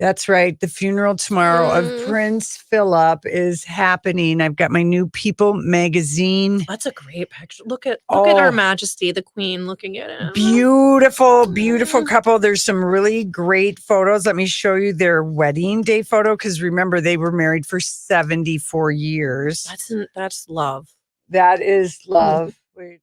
That's right. The funeral tomorrow of Prince Philip is happening. I've got my new People magazine. That's a great picture. Look at Her Majesty, the Queen, looking at him. Beautiful, beautiful couple. There's some really great photos. Let me show you their wedding day photo, because remember, they were married for 74 years. That's love. That is love. Wait.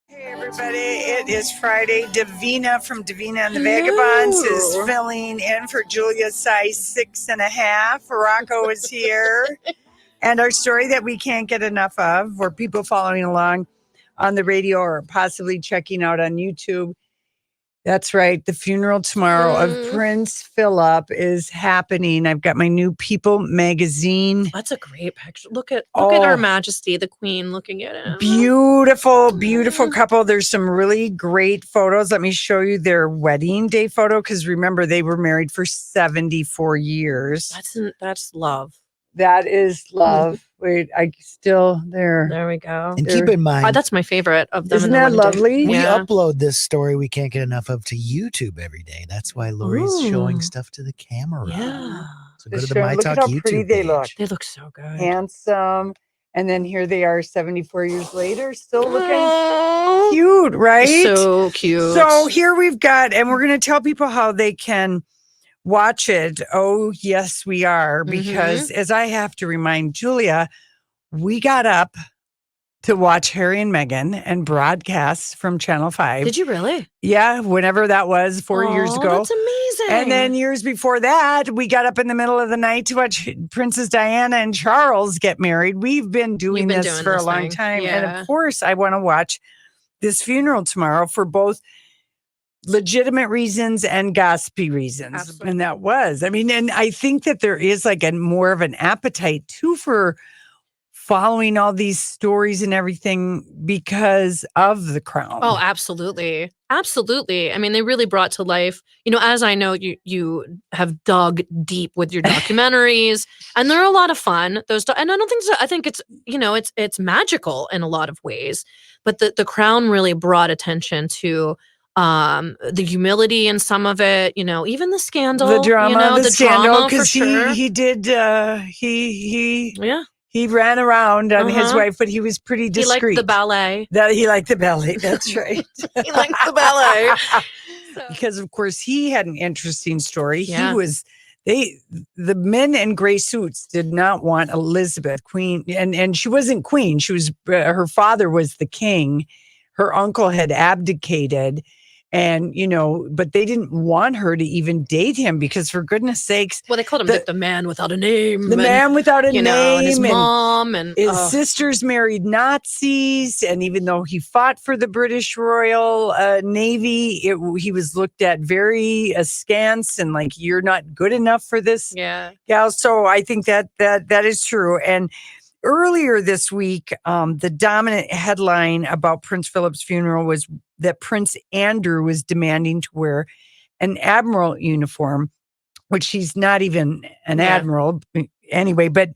Hey everybody, it is Friday. Davina from Davina and the Vagabonds is filling in for Julia, size 6.5. Rocco is here. And our story that we can't get enough of, where people following along on the radio or possibly checking out on YouTube. That's right. The funeral tomorrow of Prince Philip is happening. I've got my new People magazine. That's a great picture. Look at Her Majesty, the Queen, looking at him. Beautiful, beautiful couple. There's some really great photos. Let me show you their wedding day photo, because remember, they were married for 74 years. That's love. That is love. Wait, There we go. And keep in mind, that's my favorite of them. Isn't that lovely? We upload this story we can't get enough of to YouTube every day. That's why Lori's showing stuff to the camera. Yeah. So go to the myTalk look at how YouTube pretty they page. look. They look so good. Handsome. And then here they are 74 years later, still looking cute, right? So cute. So here we've got, and we're going to tell people how they can watch it. Oh, yes, we are. Because as I have to remind Julia, we got up to watch Harry and Meghan and broadcast from Channel 5. Did you really? Yeah, whenever that was, 4 years ago. That's amazing. And then years before that, we got up in the middle of the night to watch Princess Diana and Charles get married. We've been doing this for a long time. Yeah. And of course, I want to watch this funeral tomorrow for both legitimate reasons and gossipy reasons. Absolutely. And that was, and I think that there is like a more of an appetite too for following all these stories and everything because of the Crown. Oh, absolutely. Absolutely. I mean, they really brought to life, as I know you have dug deep with your documentaries, and they're a lot of fun. And I think it's, it's magical in a lot of ways, but the Crown really brought attention to the humility in some of it, even the scandal, the drama, the scandal, because he did, he ran around on his wife, but he was pretty discreet. He liked the ballet. He liked the ballet. That's right. He liked the ballet. Because of course he had an interesting story. Yeah. The men in gray suits did not want Elizabeth queen, and she wasn't queen. She was, her father was the king. Her uncle had abdicated. And, but they didn't want her to even date him because, for goodness sakes. Well, they called him the man without a name. The man without a name. And his mom. And his sisters married Nazis. And even though he fought for the British Royal Navy, he was looked at very askance and like, you're not good enough for this gal. So I think that is true. And earlier this week, the dominant headline about Prince Philip's funeral was that Prince Andrew was demanding to wear an admiral uniform, which he's not even an admiral anyway, but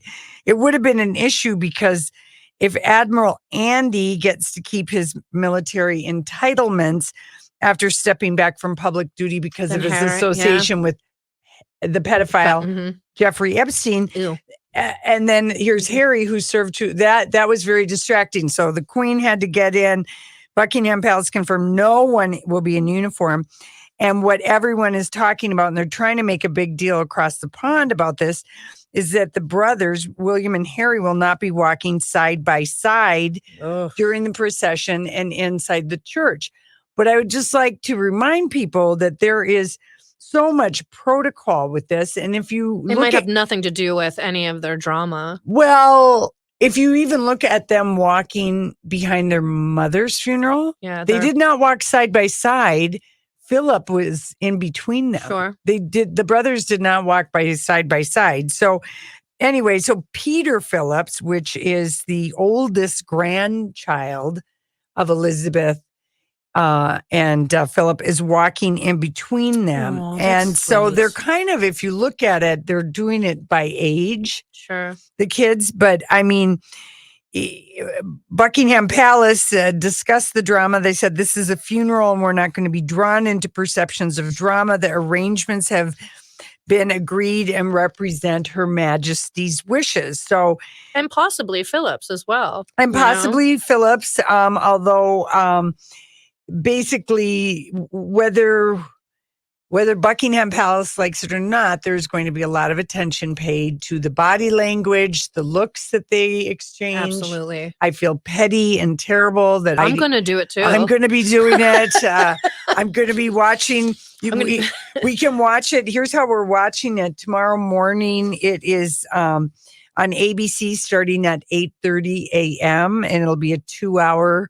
it would have been an issue because if Admiral Andy gets to keep his military entitlements after stepping back from public duty because of his association with the pedophile Jeffrey Epstein. Ew. And then here's Harry, who served to that was very distracting. So the Queen had to get in. Buckingham Palace confirmed no one will be in uniform. And what everyone is talking about, and they're trying to make a big deal across the pond about this, is that the brothers, William and Harry, will not be walking side by side during the procession and inside the church. But I would just like to remind people that there is so much protocol with this. And if you it might have nothing to do with any of their drama. Well, if you even look at them walking behind their mother's funeral, they did not walk side by side. Philip was in between them. Sure. The brothers did not walk side by side. So anyway, so Peter Phillips, which is the oldest grandchild of Elizabeth and Philip, is walking in between them. And so they're kind of, if you look at it, they're doing it by age. Sure. The kids. But I mean, Buckingham Palace discussed the drama. They said, this is a funeral and we're not going to be drawn into perceptions of drama. The arrangements have been agreed and represent Her Majesty's wishes. So, and possibly Phillips as well. and possibly Phillips, although basically whether Buckingham Palace likes it or not, there's going to be a lot of attention paid to the body language, the looks that they exchange. Absolutely. I feel petty and terrible that I'm going to do it too. I'm going to be doing it. I'm going to be watching. We can watch it. Here's how we're watching it. Tomorrow morning, it is on ABC starting at 8:30 a.m. and it'll be a 2-hour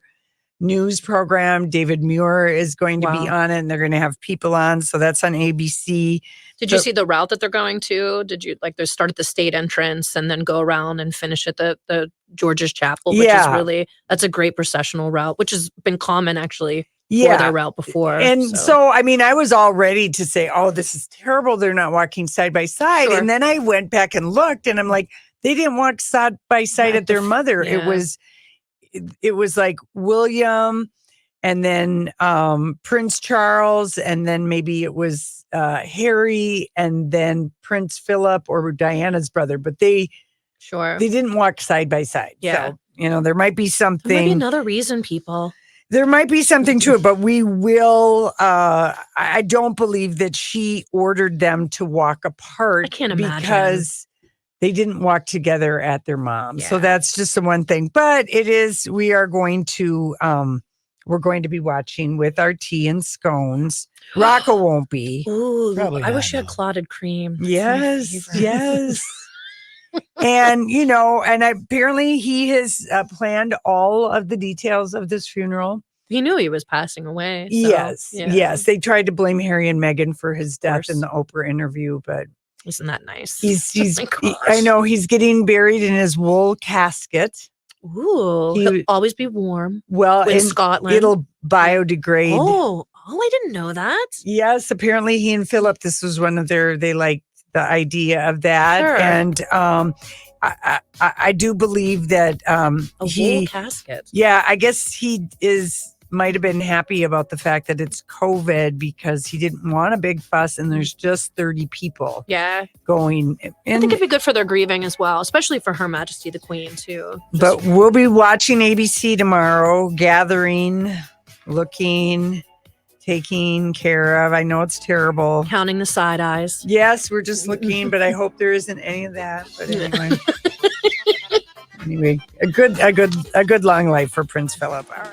news program. David Muir is going to be on it, and they're going to have people on. So that's on ABC. Did you see the route that they're going to? Did you they start at the state entrance and then go around and finish at the George's Chapel, which is that's a great processional route, which has been common actually for their route before. And so, I mean, I was all ready to say, oh, this is terrible. They're not walking side by side. Sure. And then I went back and looked and I'm like, they didn't walk side by side at their mother. Yeah. It was like William and then Prince Charles, and then maybe it was Harry and then Prince Philip or Diana's brother, but they didn't walk side by side. Yeah. So, there might be something. There might be another reason, people. There might be something to it, but we will. I don't believe that she ordered them to walk apart. I can't imagine. Because they didn't walk together at their mom. Yeah. So that's just the one thing. But we're going to be watching with our tea and scones. Rocco won't be. Ooh, Probably I not, wish you had no. clotted cream. That's my Yes, favorite. yes. And, and apparently he has planned all of the details of this funeral. He knew he was passing away. So, Yes, yeah. yes. They tried to blame Harry and Meghan for his death course. in the Oprah interview, but Isn't that nice? he's Oh my gosh. I know he's getting buried in his wool casket. Ooh, he'll always be warm. Well, In in Scotland. it'll biodegrade. Oh, I didn't know that. Yes, apparently he and Philip, this was one of they liked the idea of that. Sure. And I do believe that A wool casket. yeah, I guess he might have been happy about the fact that it's COVID because he didn't want a big fuss and there's just 30 people Yeah. going. I think it'd be good for their grieving as well, especially for Her Majesty the Queen too. But we'll be watching ABC tomorrow, gathering, looking, taking care of. I know it's terrible. Counting the side eyes. Yes, we're just looking, but I hope there isn't any of that. But anyway, a good long life for Prince Philip. All right.